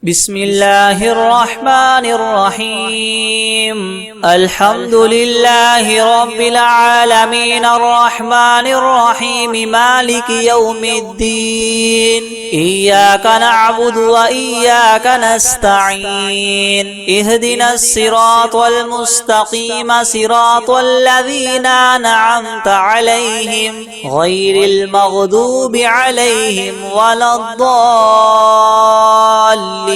بسم الله الرحمن الرحيم. الحمد لله رب العالمين الرحمن الرحيم مالك يوم الدين. إياك نعبد وإياك نستعين. اهدنا الصراط المستقيم صراط الذين أنعمت عليهم غير المغضوب عليهم ولا الضالين.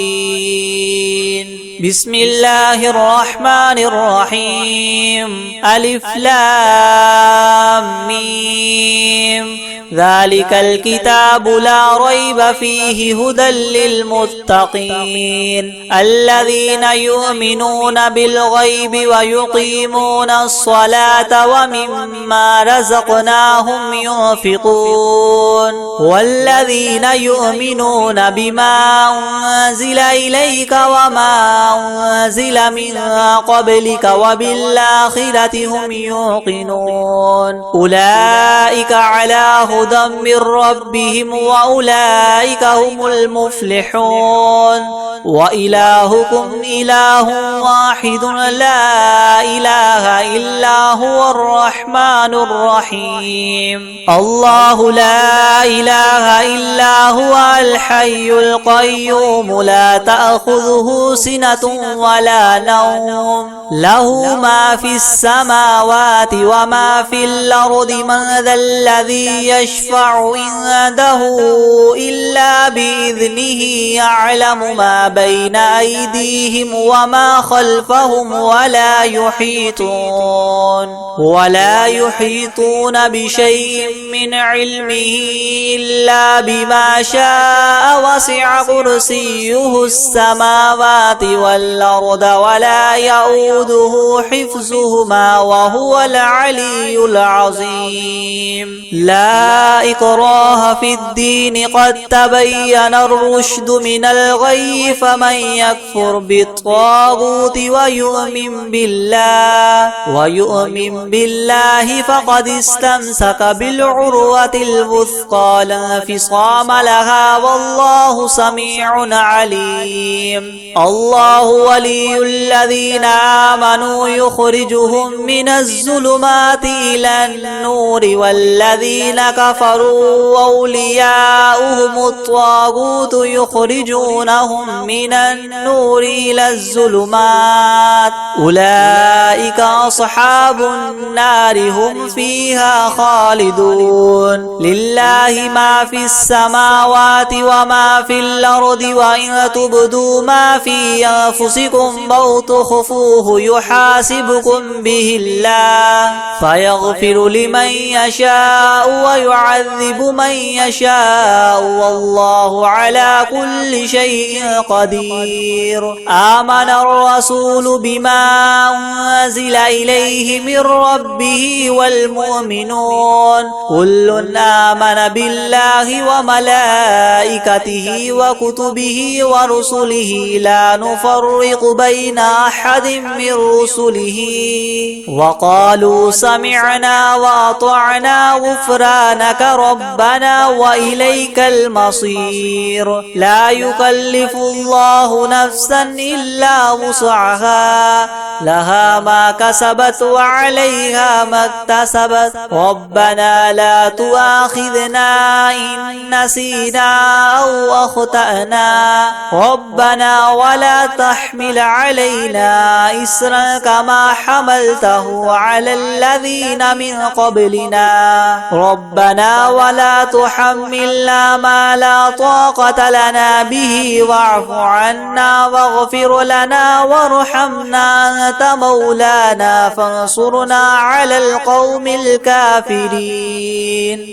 بسم الله الرحمن الرحيم. ألف لام ميم. ذلك الكتاب لا ريب فيه هدى للمتقين الذين يؤمنون بالغيب ويقيمون الصلاة ومما رزقناهم ينفقون والذين يؤمنون بما أنزل إليك وما أنزل من قبلك وبالآخرة هم يوقنون أولئك على هدى من ربهم وأولئك هم المفلحون. وإلهكم إله واحد لا إله إلا هو الرحمن الرحيم. الله لا إله إلا هو الحي القيوم لا تأخذه سنة ولا نوم له ما في السماوات وما في الأرض. من ذا الذي يشفع عنده إلا بإذنه يعلم ما بين أيديهم وما خلفهم ولا يحيطون بشيء من علمه إلا بما شاء. وسع كرسيه السماوات والأرض ولا يؤوده حفظهما وهو العلي العظيم. لا إكراه في الدين قد تبين الرشد من الغي. فمن يكفر بالطاغوت ويؤمن بالله فقد استمسك بالعروة الوثقى لا انفصام لها والله سميع عليم. الله ولي الذين آمنوا يخرجهم من الظلمات إلى النور والذين كفروا أولياؤهم الطاغوت يخرجونهم من النور إلى الظلمات. أولئك أصحاب النار هم فيها خالدون. لله ما في السماوات وما في الأرض وإن تبدوا ما في أنفسكم أو تخفوه يحاسبكم به الله فيغفر لمن يشاء ويعذب من يشاء والله على كل شيء قدير. آمن الرسول بما أنزل إليه من ربه والمؤمنون كل آمن بالله وملائكته وكتبه ورسله لا نفرق بين أحد من رسله وقالوا سمعنا وأطعنا غفرانك ربنا وإليك المصير. لا يكلف الله نفسا إلا وسعها لها ما كسبت وعليها ما اكتسبت. ربنا لا تؤاخذنا إن نسينا أو أخطأنا ربنا ولا تحمل علينا إسرا كما حملته على الذين من قبلنا ربنا ولا تحملنا ما لا طاقة لنا به واعف عنا واغفر لنا وارحمنا أنت مولانا فانصرنا على القوم الكافرين.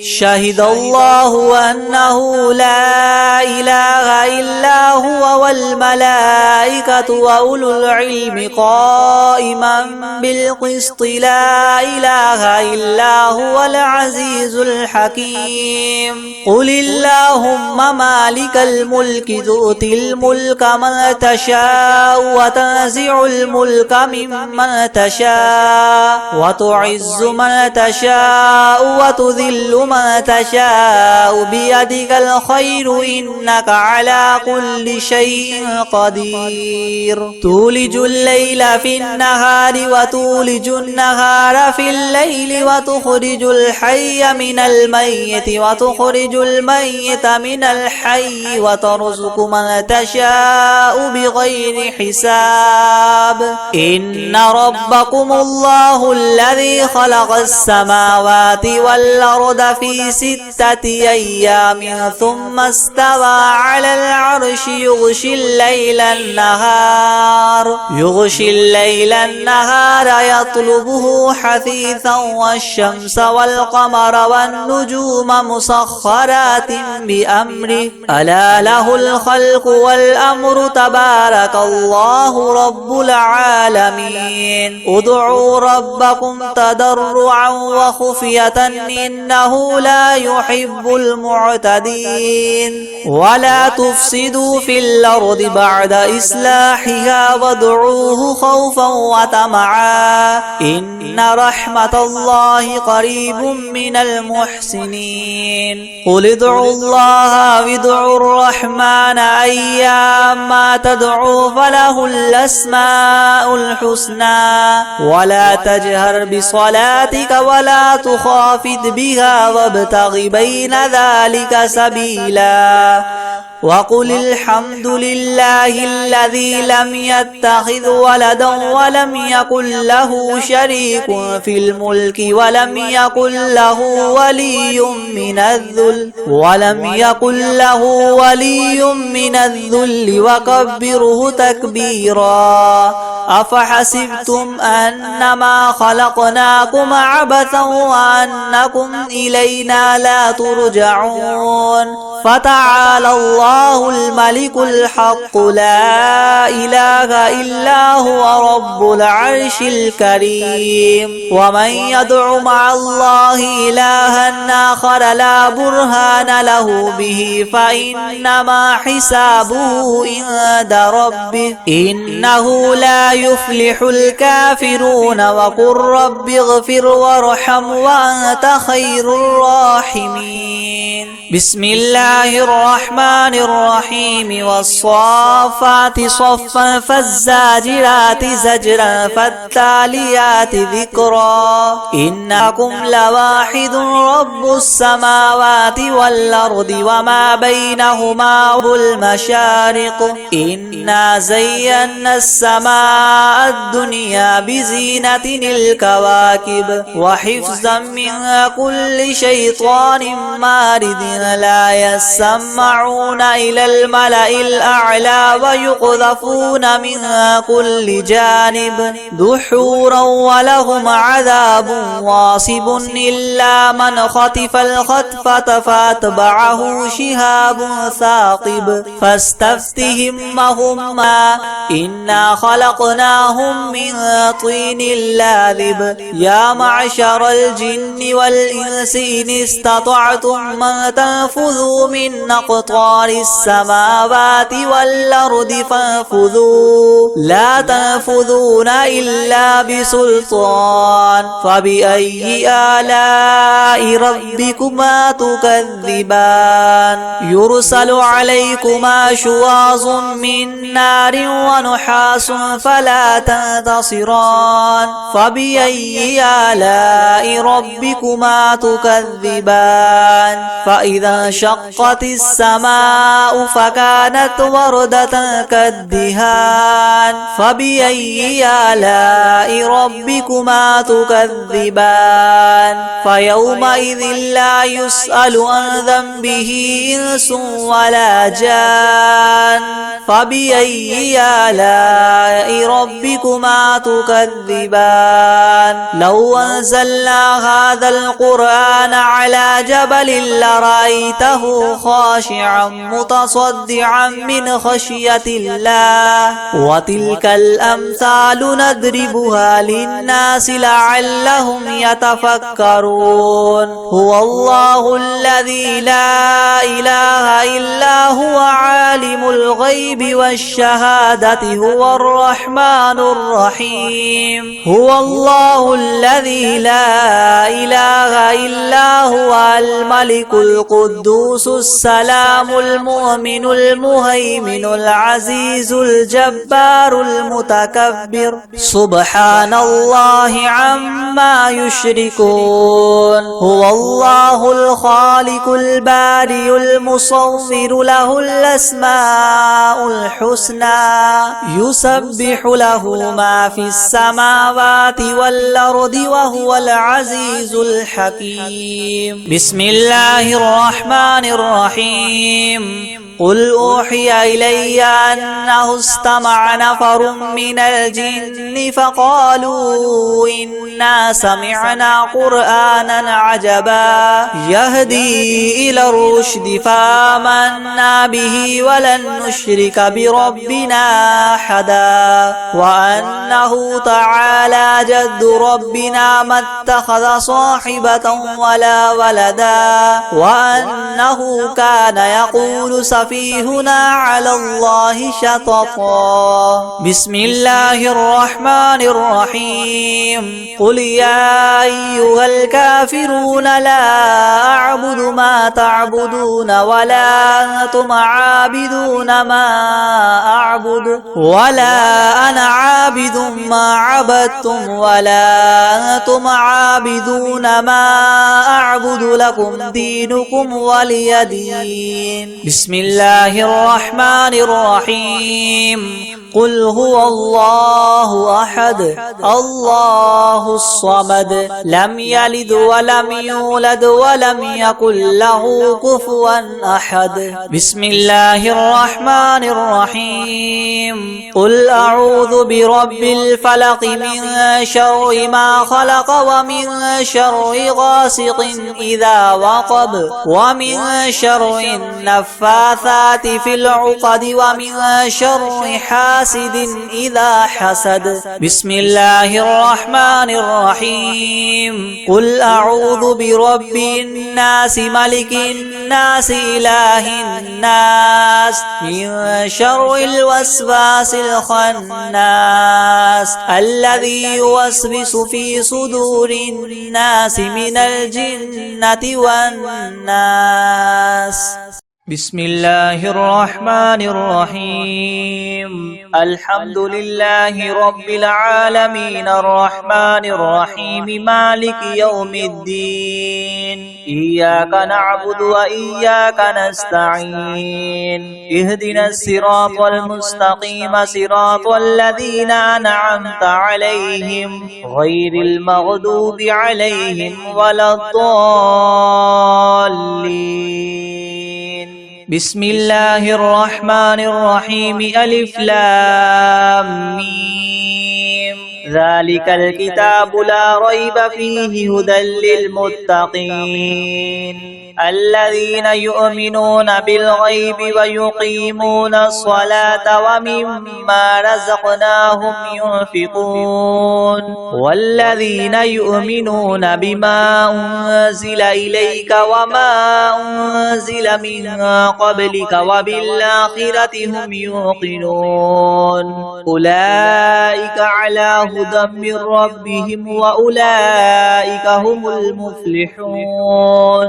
شهد الله أنه لا إله إلا هو والملائكة وأولو العلم قائما بالقسط. لا إله إلا هو العزيز الحكيم. قل اللهم مالك الملك تؤتي الملك من تشاء وتنزع الملك ممن تشاء وتعز من تشاء وتذل من تشاء بيدك الخير إنك على كل شيء شيء قدير تولج الليل في النهار وتولج النهار في الليل وتخرج الحي من الميت وتخرج الميت من الحي وترزق من تشاء بغير حساب إن ربكم الله الذي خلق السماوات والأرض في 6 أيام ثم استوى على العرش يغشي الليل النهار يطلبه حثيثا والشمس والقمر والنجوم مسخرات بأمره ألا له الخلق والأمر تبارك الله رب العالمين ادعوا ربكم تضرعا وخفية إنه لا يحب المعتدين ولا تفسدوا في الأرض بعد إصلاحها وادعوه خوفا وطمعا إن رحمة الله قريب من المحسنين قل ادعوا الله وادعوا الرحمن أيما تدعوا فله الأسماء الحسنى ولا تجهر بصلاتك ولا تخافت بها وابتغ بين ذلك سبيلا وقل الحمد لله الذي لم يتخذ ولدا ولم يكن له شريك في الملك ولم يكن له ولي من الذل وكبره تكبيرا أفحسبتم أنما خلقناكم عبثا وأنكم إلينا لا ترجعون فتعالى الله الملك الحق لا إله إلا هو رب العرش الكريم ومن يدع مع الله إلها آخر لا برهان له به فإنما حسابه عند ربه إنه لا يفلح الكافرون وقل رب اغفر وارحم وأنت خير الراحمين بسم الله الرحمن الرحيم والصافات صفا فالزاجرات زجرا فالتاليات ذكرا إنكم لواحد رب السماوات والأرض وما بينهما المشارق إنا زينا السماء الدنيا بزينة الكواكب وحفظا من كل شيطان مارد لا يسمعون إلى الملأ الأعلى ويقذفون من كل جانب دحورا ولهم عذاب واصب إلا من خطف الخطفة فاتبعه شهاب ثاقب فاستفتهم وهما إنا خلقناهم من طين لاذب يا معشر الجن والإنس إن استطعتم من تنفذوا من أقطار السماوات والأرض فانفذوا لا تنفذون إلا بسلطان فبأي آلاء ربكما تكذبان يرسل عليكما شواظ من نار ونحاس فلا تنتصران فبأي آلاء ربكما تكذبان فإذا انشقت السماء فكانت وردة كالدهان فبأي آلاء ربكما تكذبان فيومئذ لا يسأل عن ذنبه إنس ولا جان فبأي آلاء ربكما تكذبان لو أنزلنا هذا القرآن على جبل لرأيته خاشعا متصدعا من خشية الله وتلك الأمثال نضربها للناس لعلهم يتفكرون هو الله الذي لا إله إلا هو عالم الغيب الغيب والشهادة هو الرحمن الرحيم. هو الله الذي لا إله إلا هو الملك القدوس السلام المؤمن المهيمن العزيز الجبار المتكبر سبحان الله عما يشركون. هو الله الخالق البارئ المصور له الأسماء الحسنى يسبح له ما في السماوات والأرض وهو العزيز الحكيم. بسم الله الرحمن الرحيم. قل أوحي إلي أنه استمع نفر من الجن فقالوا إنا سمعنا قرآنا عجبا يهدي إلى الرشد فآمنا به ولن نشرك بربنا أحدا وأنه تعالى جد ربنا ما اتخذ صاحبة ولا ولدا وأنه كان يقول سفيهنا على الله شططا. بسم الله الرحمن الرحيم. قل يا أيها الكافرون لا أعبد ما تعبدون ولا أنتم عابدون ما أعبد ولا أنا عابد ما عبدتم ولا أنتم عابدون ما أعبد لكم دينكم ولي دين. بسم الله الرحمن الرحيم. قل هو الله أحد الله الصمد لم يلد ولم يولد ولم يكن له كفوا أحد. بسم الله الرحمن الرحيم. قل أعوذ برب الفلق من شر ما خلق ومن شر غاسق إذا وقب ومن شر النفاثات في العقد ومن شر حاسد إذا حسد. بسم الله الرحمن الرحيم. قل أعوذ برب الناس ملك الناس إله الناس من شر الوسواس الخناس الذي يوسوس في صدور الناس من الجنة والناس. بسم الله الرحمن الرحيم. الحمد لله رب العالمين الرحمن الرحيم مالك يوم الدين إياك نعبد وإياك نستعين اهدنا الصراط المستقيم صراط الذين أنعمت عليهم غير المغضوب عليهم ولا الضالين. بسم الله الرحمن الرحيم. ألف لام ميم. ذلك الكتاب لا ريب فيه هدى للمتقين الذين يؤمنون بالغيب ويقيمون الصلاة ومما رزقناهم ينفقون والذين يؤمنون بما أنزل إليك وما أنزل من قبلك وبالآخرة هم يوقنون أولئك على هدى من ربهم وأولئك هم المفلحون.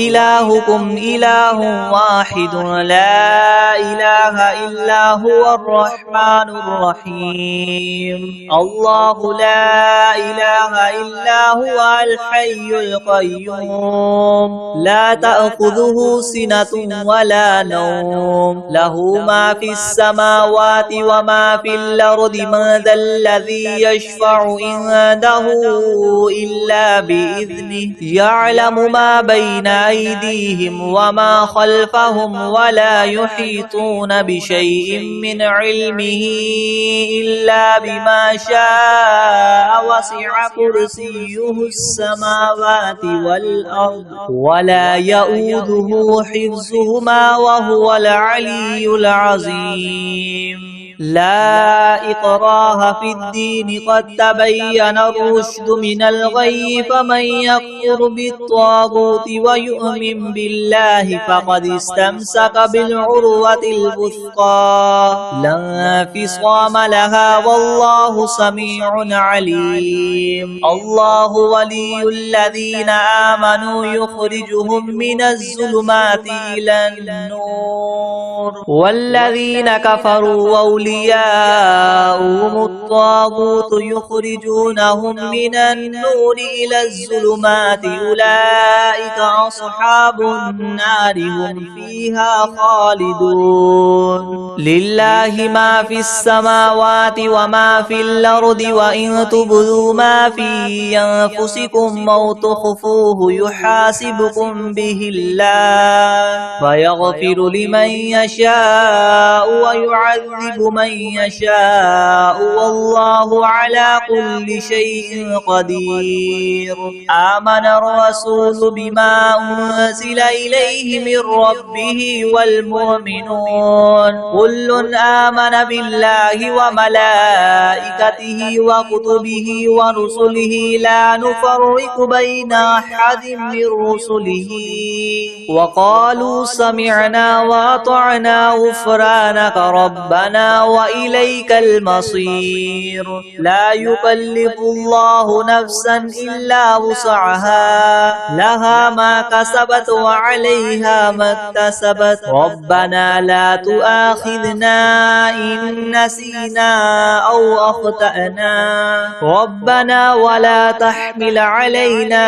وإلهكم إله واحد لا إله إلا هو الرحمن الرحيم. الله لا إله إلا هو الحي القيوم لا تأخذه سنة ولا نوم له ما في السماوات وما في الأرض من ذا الذي يشفع عنده إلا بإذنه يعلم ما بين أيديهم وما خلفهم ولا يحيطون بشيء من علمه إلا بما شاء وسع كرسيه السماوات والأرض ولا يؤوده حفظهما وهو العلي العظيم. لا إكراه في الدين قد تبين الرشد من الغي فمن يكفر بالطاغوت ويؤمن بالله فقد استمسك بالعروة الوثقى لا انفصام لها والله سميع عليم الله ولي الذين آمنوا يخرجهم من الظلمات إلى النور والذين كفروا أولياؤهم الطاغوت يخرجونهم من النور إلى الظلمات أولئك أصحاب النار هم فيها خالدون لله ما في السماوات وما في الأرض وإن تبدوا ما في أنفسكم أو تخفوه يحاسبكم به الله فيغفر لمن يشاء ويعذب من يشاء والله على كل شيء قدير آمن الرسول بما أنزل إليه من ربه والمؤمنون كل آمن بالله وملائكته وكتبه ورسله لا نفرق بين أحد من رسله وقالوا سمعنا وأطعنا غفرانك ربنا وإليك المصير لا يكلف الله نفسا إلا وسعها لها ما كسبت وعليها ما اكتسبت ربنا لا تؤاخذنا إن نسينا أو أخطأنا ربنا ولا تحمل علينا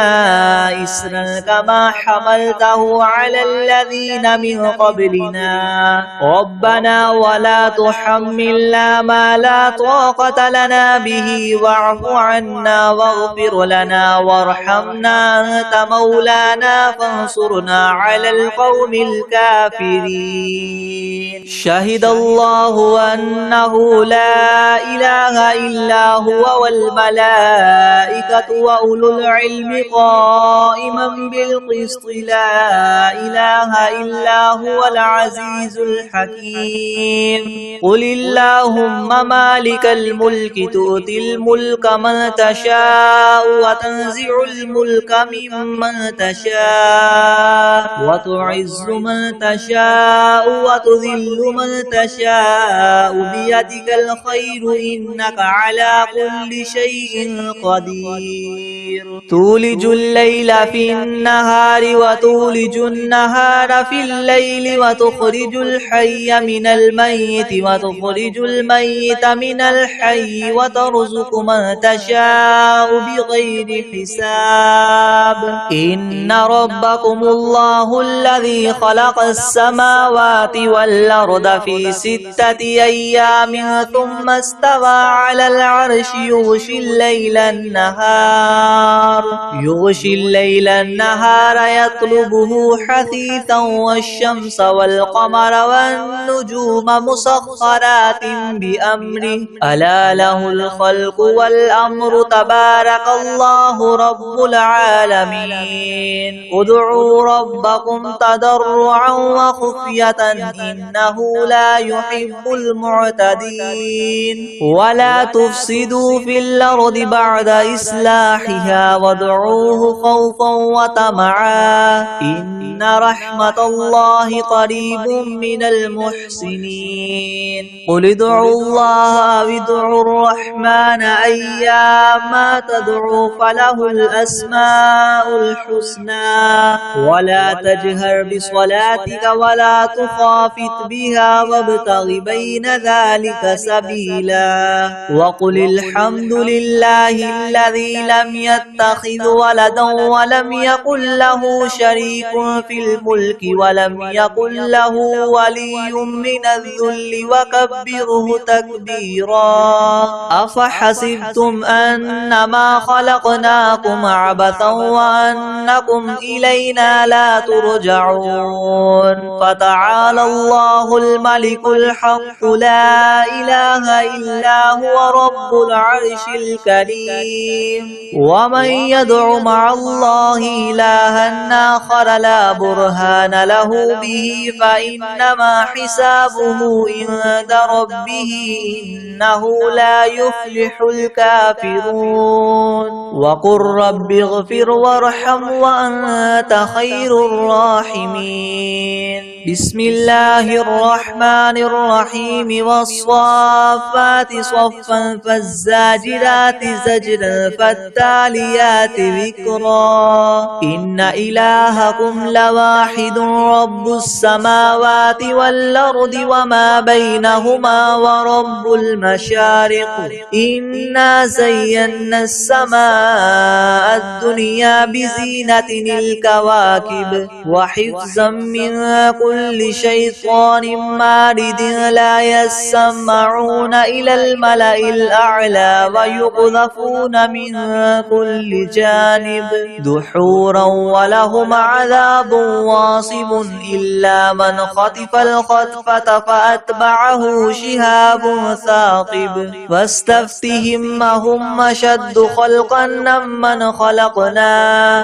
إسرا كما حملته على الذين من قبلنا ربنا ولا تحملنا ما لا طاقة لنا به واعف عنا واغفر لنا وارحمنا أنت مولانا فانصرنا على القوم الكافرين شهد الله أنه لا إله إلا هو والملائكة وأولو العلم قائما بالقسط لا إله إلا هو العزيز الحكيم قل اللهم مالك الملك تؤتي الملك من تشاء وتنزع الملك ممن تشاء وتعز من تشاء وتذل من تشاء بيدك الخير إنك على كل شيء قدير تولج الليل في النهار وتولج النهار في الليل وتخرج الحي من الميت وتخرج الميت من الحي وترزق من تشاء بغير حساب إن ربكم الله الذي خلق السماوات والأرض في 6 أيام ثم استوى على العرش يغشي الليل النهار يطلبه حثيثا والشمس والقمر والنجوم مسخرات بأمره ألا له الخلق والأمر تبارك الله رب العالمين ادعوا ربكم تضرعا وخفية إنه لا يحب المعتدين ولا تفسدوا في الأرض بعد إصلاحها وادعوه خوفا وطمعا إن رحمة الله قريب من المحسنين قل ادعوا الله أو ادعوا الرحمن أيما تدعوا فله الأسماء الحسنى ولا تجهر بصلاتك ولا تخافت بها وابتغ بين ذلك سبيلا وقل الحمد لله الذي لم يتخذ ولدا ولم يكن له شريك في الملك ولم يكن له ولي من الذل وكبره تكبيرا أفحسبتم أنما خلقناكم عبثا وأنكم إلينا لا ترجعون فتعالى الله الملك الحق لا إله إلا هو رب العرش الكريم ومن يدع مع الله إلها آخر لا برهان له به فإنما حسابه عند ربه إنه لا يفلح الكافرون وقل رب اغفر وارحم وأنت خير الراحمين بسم الله الرحمن الرحيم والصافات صفا فالزاجرات زجرا فالتاليات ذكرا إن إلهكم لواحد رب السماوات والأرض وما بينهما ورب المشارق إنا زينا السماء الدنيا بزينة الكواكب وحفظا من كل شيطان مارد لا يسمعون إلى الملأ الأعلى ويقذفون من كل جانب دحورا ولهم عذاب واصب إلا من خطف الخطفة فأتبعه شهاب ثاقب فاستفتهم أهم أشد خلقا ممن خلقنا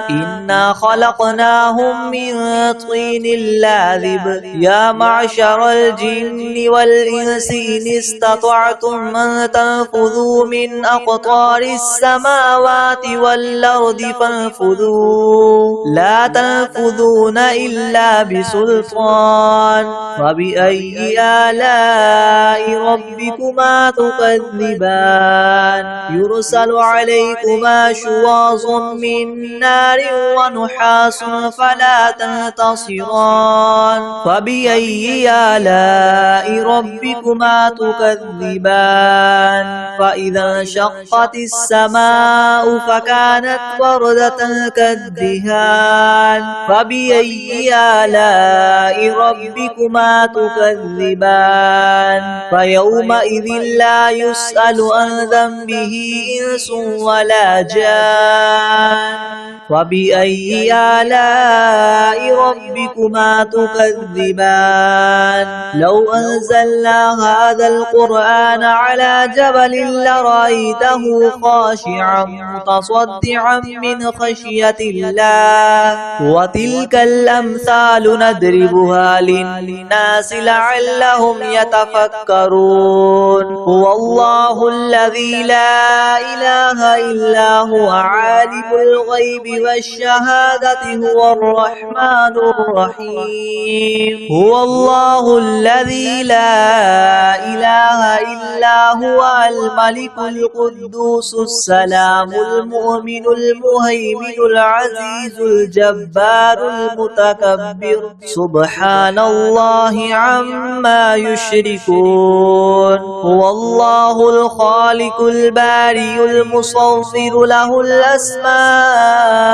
إنا خلقناهم من طين لاذب يا معشر الجن والإنس إن استطعتم أن تنفذوا من أقطار السماوات والأرض فانفذوا لا تنفذون إلا بسلطان فبأي آلاء ربكما تكذبان يرسل عليكما شواظ من نار ونحاس فلا تنتصران فبأي آلاء ربكما تكذبان فإذا انشقت السماء فكانت وردة كالدهان فبأي آلاء ربكما تكذبان فيومئذ لا يسأل عن ذنبه إنس ولا جان فبأي آلاء ربكما تكذبان لو أنزلنا هذا القرآن على جبل لرأيته خاشعا متصدعا من خشية الله وتلك الأمثال نضربها للناس لعلهم يتفكرون هو الله الذي لا إله إلا هو عالم الغيب والشهادة هو الرحمن الرحيم هو الله الذي لا إله إلا هو الملك القدوس السلام المؤمن المهيمن العزيز الجبار المتكبر سبحان الله عما يشركون هو الله الخالق الباري المصور له الأسماء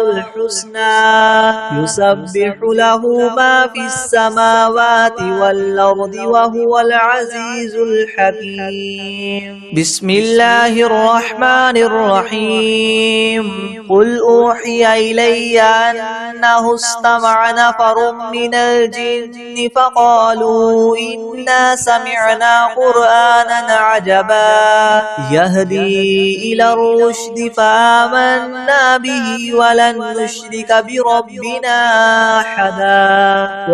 الحسنى يسبح له ما في السماوات والأرض وهو العزيز الحكيم بسم الله الرحمن الرحيم قل أوحي إلي أنه استمع نفر من الجن فقالوا إنا سمعنا قرآنا عجبا يهدي إلى الرشد فآمنا به ولن نشرك بربنا أحدا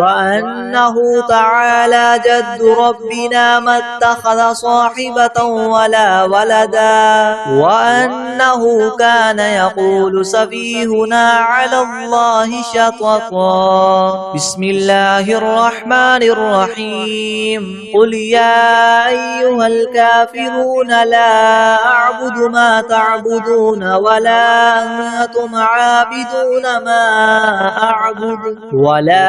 وأنه تعالى جد ربنا ما اتخذ صاحبة ولا ولدا وأنه كان يقول سفيهنا على الله شططا بسم الله الرحمن الرحيم قل يا أيها الكافرون لا أعبد ما تعبدون ولا أنتم عابدون ما أعبد ولا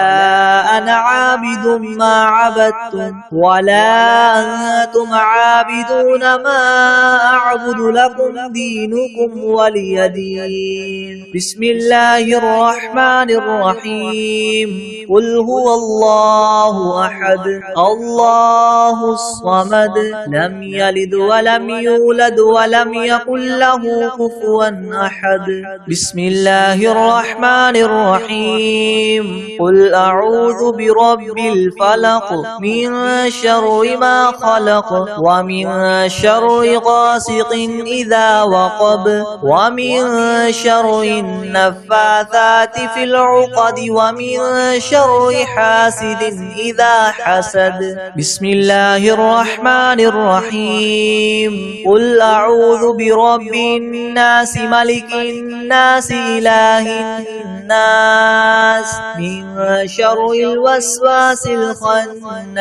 أنا عابد ما عبدتم ولا أنتم عابدون ما أعبد لكم دينكم ولي دين بسم الله الرحمن الرحيم قل هو الله أحد الله الصمد لم يلد ولم ولم يولد ولم يكن له كفوا أحد. بسم الله الرحمن الرحيم. قل أعوذ برب الفلق من شر ما خلق ومن شر غاسق إذا وقب ومن شر النفاثات في العقد ومن شر حاسد إذا حسد. بسم الله الرحمن الرحيم. قل أعوذ برب الناس ملك الناس إله الناس من شر الوسواس الخناس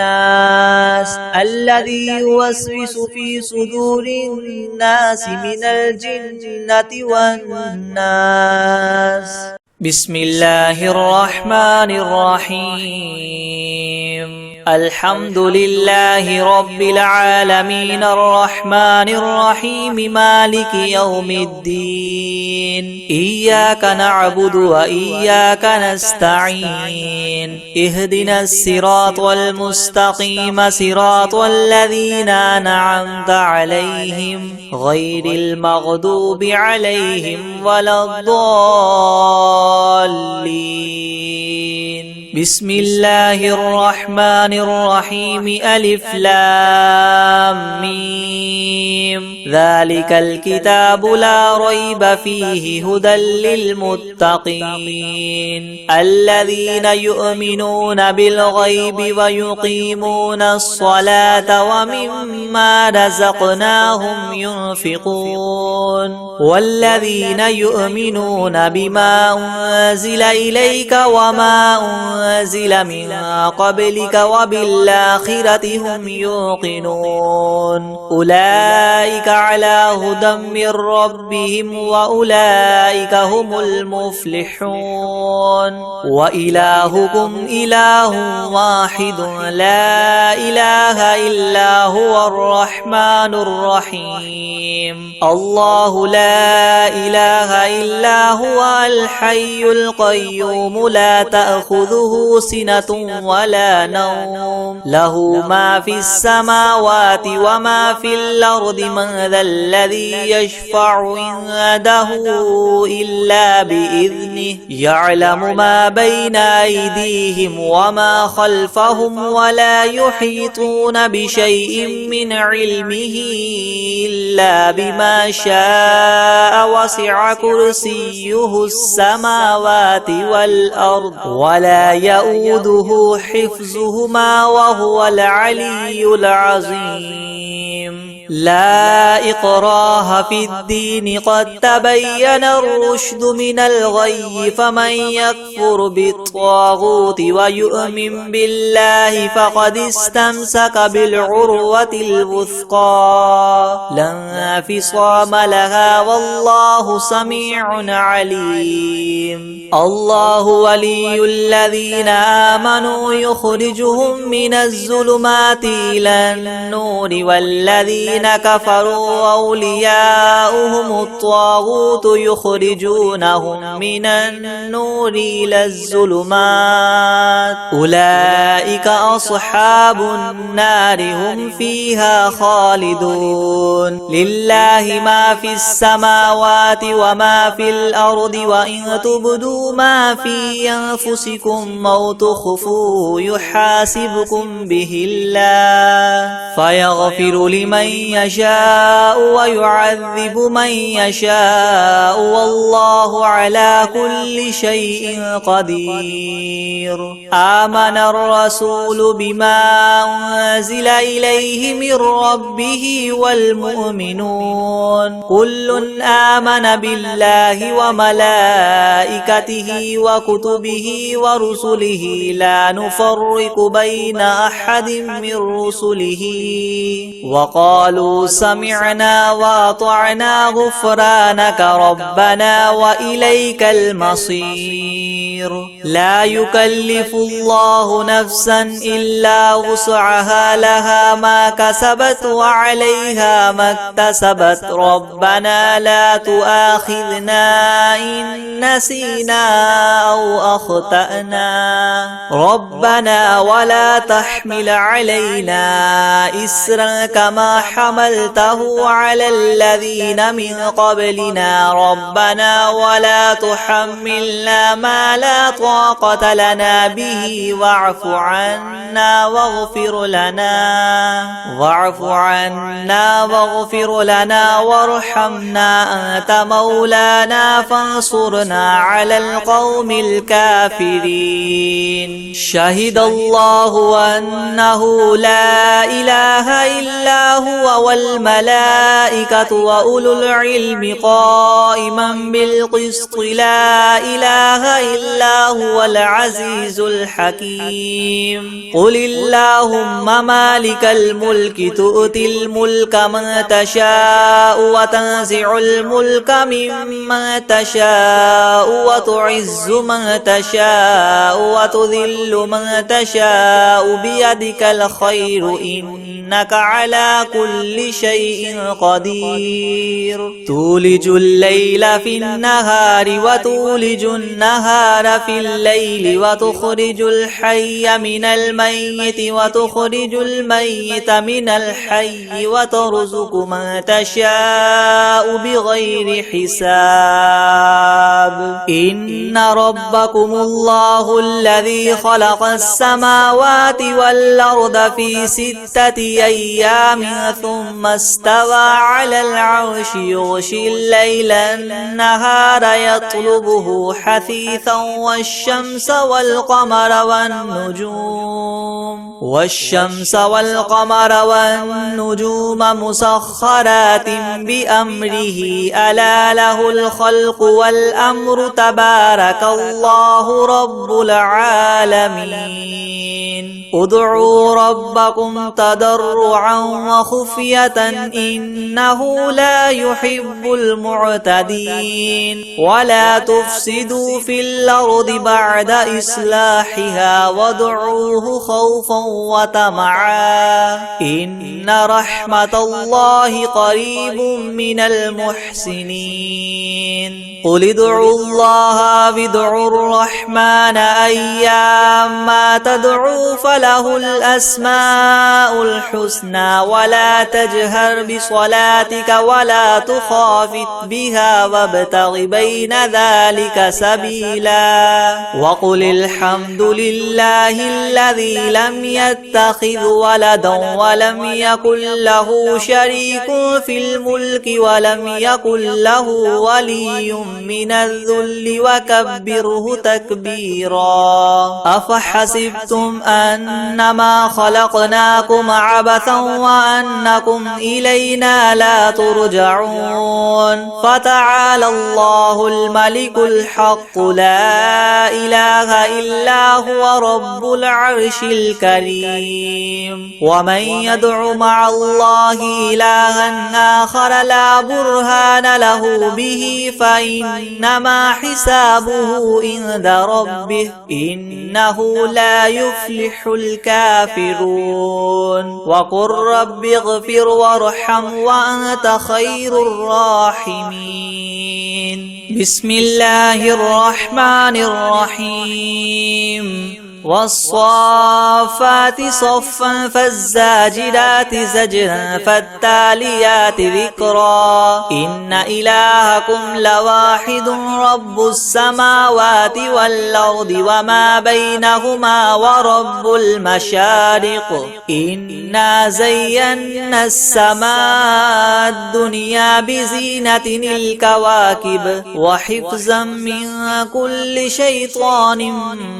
الذي يوسوس في صدور الناس من الجنة والناس. بسم الله الرحمن الرحيم. الحمد لله رب العالمين الرحمن الرحيم مالك يوم الدين. إياك نعبد وإياك نستعين. اهدنا الصراط المستقيم صراط الذين أنعمت عليهم غير المغضوب عليهم ولا الضالين. بسم الله الرحمن الرحيم. ألف لام ميم. ذلك الكتاب لا ريب فيه هدى للمتقين الذين يؤمنون بالغيب ويقيمون الصلاة ومما رزقناهم ينفقون والذين يؤمنون بما أنزل إليك وما أنزل من قبلك وبالآخرة هم يوقنون أولئك على هدى من ربهم وأولئك هم المفلحون. وإلهكم إله واحد لا إله إلا هو الرحمن الرحيم. الله لا إله إلا هو الحي القيوم لا تأخذه سنة ولا نوم له ما في السماوات وما في الأرض. من ذا الذي يشفع عنده إلا بإذنه يعلم ما بين أيديهم وما خلفهم ولا يحيطون بشيء من علمه إلا بما شاء. وسع كرسيه السماوات والأرض ولا يؤوده حفظهما وهو العلي العظيم. لا إكراه في الدين قد تبين الرشد من الغي. فمن يكفر بالطاغوت ويؤمن بالله فقد استمسك بالعروة الوثقى لا انفصام لها والله سميع عليم. الله ولي الذين آمنوا يخرجهم من الظلمات إلى النور والذين كفروا أولياؤهم الطاغوت يخرجونهم من النور إلى الظلمات أولئك أصحاب النار هم فيها خالدون. لله ما في السماوات وما في الأرض وإن تبدوا ما في أنفسكم أو تخفوه يحاسبكم به الله فيغفر لمن يشاء ويعذب من يشاء والله على كل شيء قدير. آمن الرسول بما أنزل إليه من ربه والمؤمنون كل آمن بالله وملائكته وكتبه ورسله لا نفرق بين أحد من رسله وقالوا سمعنا وأطعنا غفرانك ربنا وإليك المصير. لا يكلف الله نفسا إلا وسعها لها ما كسبت وعليها ما اكتسبت ربنا لا تؤاخذنا إن نسينا أو أخطأنا ربنا ولا تحمل علينا إسرا كما حملته على الذين من قبلنا ربنا ولا تحملنا ما لا طاقة لنا به واعف عنا واغفر لنا وارحمنا أنت مولانا فانصرنا على القوم الكافرين. شهد الله أنه لا إله إلا هو والملائكة وأولو العلم قائما بالقسط لا إله إلا هو العزيز الحكيم. قل اللهم مالك الملك تؤتي الملك من تشاء وتنزع الملك ممن تشاء وتعز من تشاء وتذل من تشاء بيدك الخير إنك على كل شيء قدير. تولج الليل في النهار وتولج النهار في الليل وتخرج الحي من الميت وتخرج الميت من الحي وترزق من تشاء بغير حساب. إن ربكم الله الذي خلق السماوات والأرض في 6 أيام ثم استوى على العرش يغشي الليل النهار يطلبه حثيثا والشمس والقمر والنجوم مسخرات بأمره ألا له الخلق والأمر تبارك الله رب العالمين. ادعوا ربكم تضرعا وخفية إنه لا يحب المعتدين. ولا تفسدوا في الأرض بعد إصلاحها وادعوه خوفا وطمعا إن رحمة الله قريب من المحسنين. قل ادعوا الله وادعوا الرحمن أيما تدعوا فله الأسماء الحسنى ولا تجهر بصلاتك ولا تخافت بها وابتغ بين ذلك سبيلا. وقل الحمد لله الذي لم يتخذ ولدا ولم يكن له شريك في الملك ولم يكن له ولي من الذل وكبره تكبيرا. أفحسبتم أنما خلقناكم عبثا وأنكم إلينا لا ترجعون. فتعالى الله الملك الحق لا إله إلا هو رب العرش الكريم. ومن يدع مع الله إلها آخر لا برهان له به فإنما حسابه عند ربه إنه لا يفلح الكافرون. وقل رب اغفر وارحم وأنت خير الراحمين. بسم الله الرحمن الرحيم. والصافات صفا فالزاجرات زجرا فالتاليات ذكرا. إن إلهكم لواحد رب السماوات والأرض وما بينهما ورب المشارق. إنا زينا السماء الدنيا بزينة الكواكب وحفظا من كل شيطان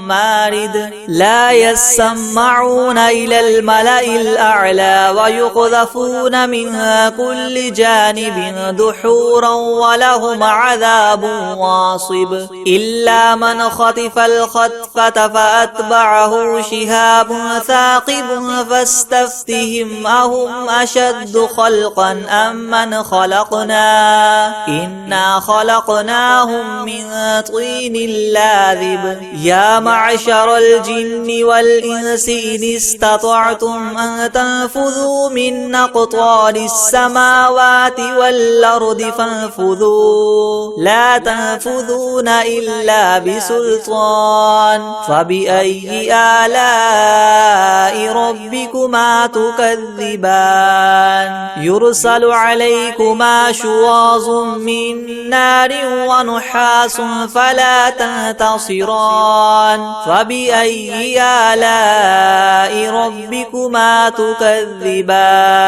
مارد. لا يسمعون إلى الملأ الأعلى ويقذفون من كل جانب دحورا ولهم عذاب واصب. إلا من خطف الخطفة فأتبعه شهاب ثاقب فاستفتهم أهم أشد خلقا أم من خلقنا إنا خلقناهم من طين لاذب. يا معشر والجن والإنس إن استطعتم أن تنفذوا من أقطار السماوات والأرض فانفذوا لا تنفذون إلا بسلطان فبأي آلاء ربكما تكذبان يرسل عليكما شواظ من نار ونحاس فلا تنتصران فبأي آلاء ربكما تكذبان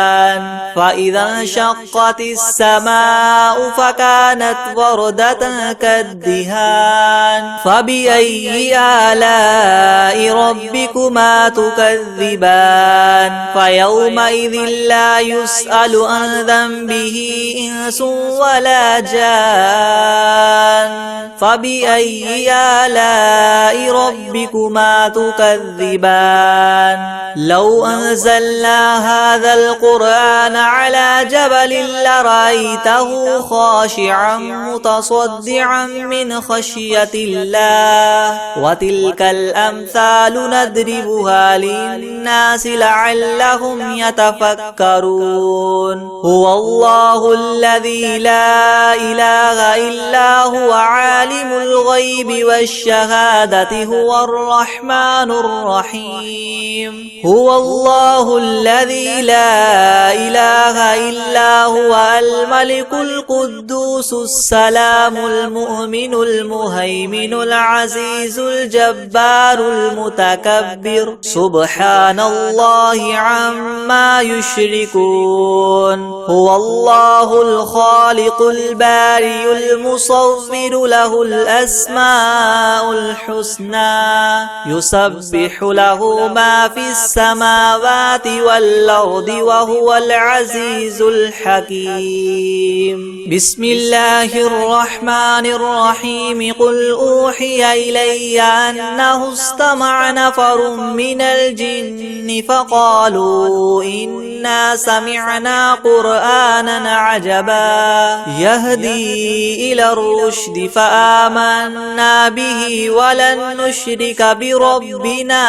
فإذا انشقت السماء فكانت وردة كالدهان فبأي آلاء ربكما تكذبان فيومئذ لا يسأل عن ذنبه إنس ولا جان فبأي آلاء ربكما تكذبان لو أنزلنا هذا القرآن على جبل لرأيته خاشعا متصدعا من خشية الله وتلك الأمثال نضربها للناس لعلهم يتفكرون هو الله الذي لا إله إلا هو عالم الغيب والشهادة هو الرحمن الرحيم هو الله الذي لا إله إلا هو الملك القدوس السلام المؤمن المهيمن العزيز الجبار المتكبر سبحان الله عما يشركون هو الله الخالق البارئ المصور له الأسماء الحسنى يسبح له ما في السماوات والأرض وهو العزيز الحكيم بسم الله الرحمن الرحيم قل أوحي إلي أنه استمع نفر من الجن فقالوا إنا سمعنا قرآنا عجبا يهدي إلى الرشد فآمنا به ولن نشرك بربنا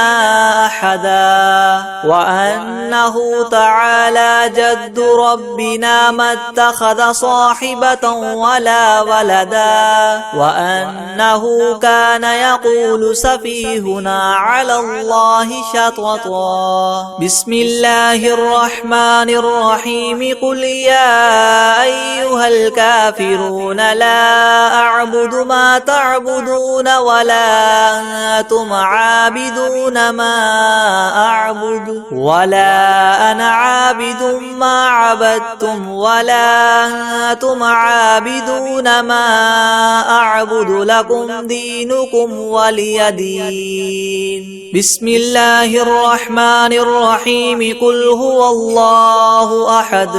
أحدا وأنه تعالى جد ربنا ما اتخذ صاحبة ولا ولدا وأنه كان يقول سفيهنا على الله شططا بسم الله الرحمن الرحيم قل يا أيها الكافرون لا أعبد ما تعبدون ولا أنتم عابدون ما أعبد ولا أنا عابد ما عبدتم ولا أنتم عابدون ما أعبد لكم دينكم ولي دين بسم الله الرحمن الرحيم قل هو الله أحد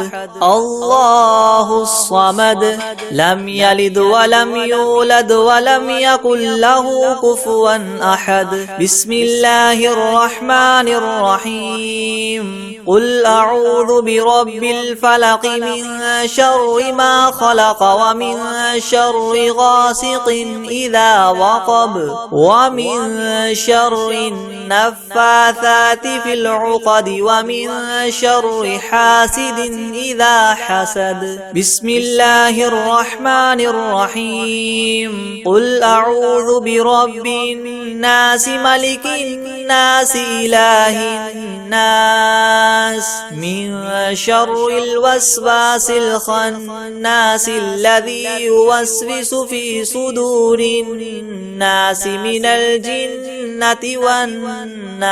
الله الصمد لم يلد ولم يولد ولم يكن له كفوا أحد بسم الله الرحمن الرحيم قل أعوذ برب الفلق من شر ما خلق ومن شر غاسق إذا وقب ومن شر النفاثات في العقد ومن شر حاسد إذا حسد بسم الله الرحمن الرحيم قل أعوذ برب الناس ملك الناس إله الناس من شر الوسواس الخناس الذي يوسوس في صدور الناس من الجنة والناس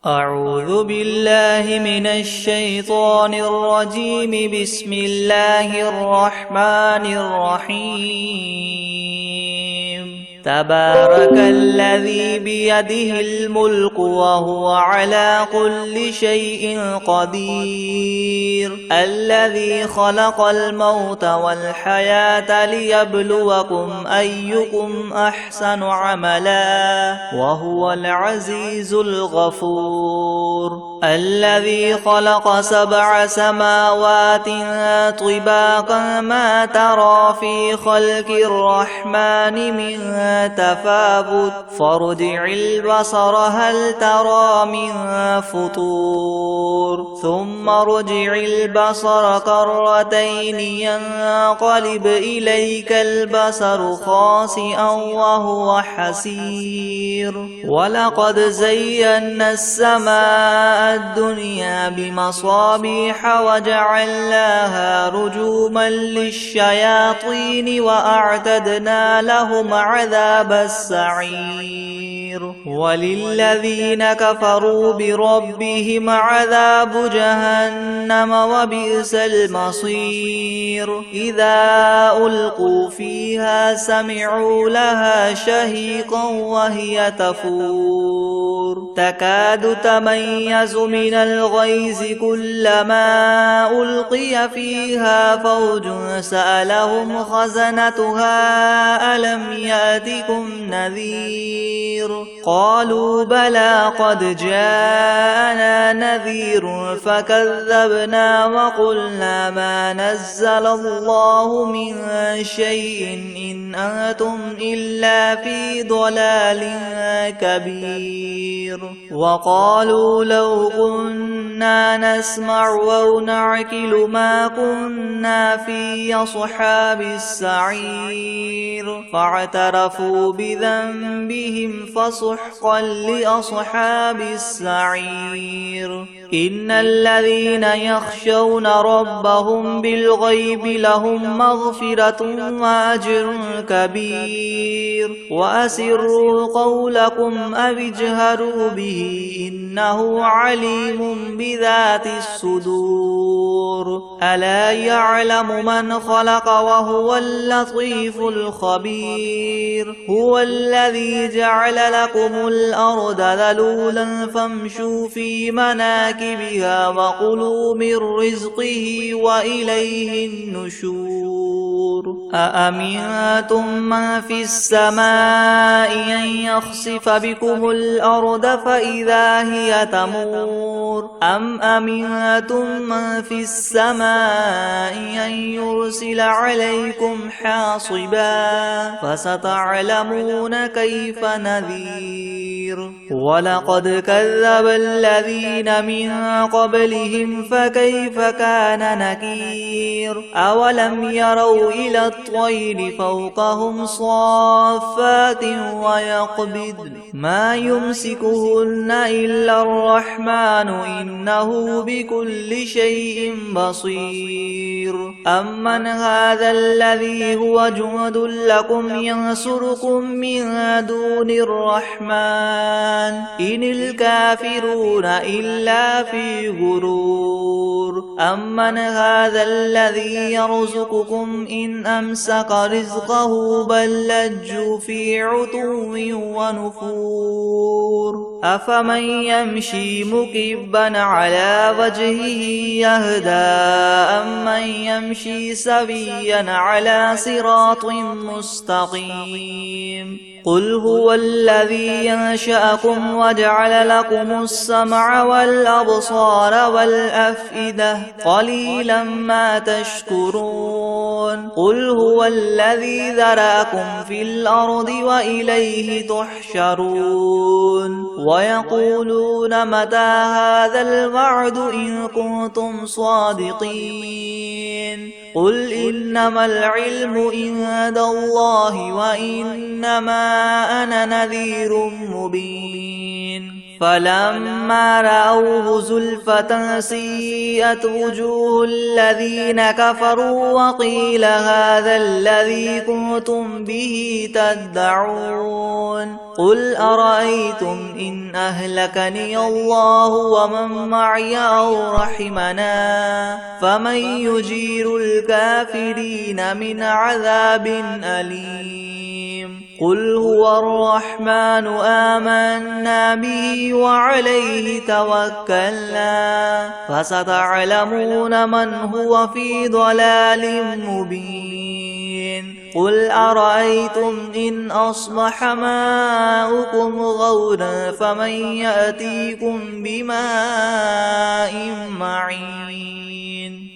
أعوذ بالله من الشيطان الرجيم بسم الله الرحمن الرحيم تبارك الذي بيده الملك وهو على كل شيء قدير الذي خلق الموت والحياة ليبلوكم أيكم أحسن عملا وهو العزيز الغفور الذي خلق 7 سماوات طباقا ما ترى في خلق الرحمن من تفاوت فارجع البصر هل ترى من فطور ثم ارجع البصر كرتين ينقلب إليك البصر خاسئا وهو حسير ولقد زينا السماء الدنيا بمصابيح وجعلناها رجوما للشياطين وأعتدنا لهم عذاب السعير وللذين كفروا بربهم عذاب جهنم وبئس المصير إذا ألقوا فيها سمعوا لها شهيقا وهي تفور تكاد تميز من الغيظ كلما ألقي فيها فوج سألهم خزنتها ألم يأتكم نذير قالوا بلى قد جاءنا نذير فكذبنا وقلنا ما نزل الله من شيء إن أنتم إلا في ضلال كبير وقالوا لو كنا نسمع أو نعقل ما كنا في أصحاب السعير فاعترفوا بذنبهم فسحقا لأصحاب السعير إن الذين يخشون ربهم بالغيب لهم مغفرة وأجر كبير وأسروا قولكم أو اجهروا به إنه عليم بذات الصدور ألا يعلم من خلق وهو اللطيف الخبير هو الذي جعل لكم الأرض ذلولا فامشوا في مناكبها وكلوا من رزقه وإليه النشور أأمنتم من في السماء أن يخسف بكم الأرض فإذا هي تمور أم أمنتم من في السماء أن يرسل عليكم حاصبا فستعلمون كيف نذير ولقد كذب الذين من قبلهم فكيف كان نكير أولم يروا إلى الطير فوقهم صافات ويقبض ما يمسكهن إلا الرحمن إنه بكل شيء بصير أمن هذا الذي هو جند لكم ينصركم من دون الرحمن إن الكافرون إلا في غرور أمن هذا الذي يرزقكم إن أمسك رزقه بل لجوا في عتو ونفور أفمن يمشي مكبا على وجهه يهدى أمن يمشي سويا على صراط مستقيم قل هو الذي ينشأكم وجعل لكم السمع والأبصار والأفئدة قليلا ما تشكرون قل هو الذي ذرأكم في الأرض وإليه تحشرون ويقولون متى هذا الوعد إن كنتم صادقين قل إنما العلم عند الله وإنما أنا نذير مبين فلما رأوه زلفة سيئت وجوه الذين كفروا وقيل هذا الذي كنتم به تدعون قل أرأيتم إن أهلكني الله ومن معي أو رحمنا فمن يجير الكافرين من عذاب أليم قل هو الرحمن آمنا به وعليه توكلنا فستعلمون من هو في ضلال مبين قل أرأيتم إن أصبح ماؤكم غورا فمن يأتيكم بماء معين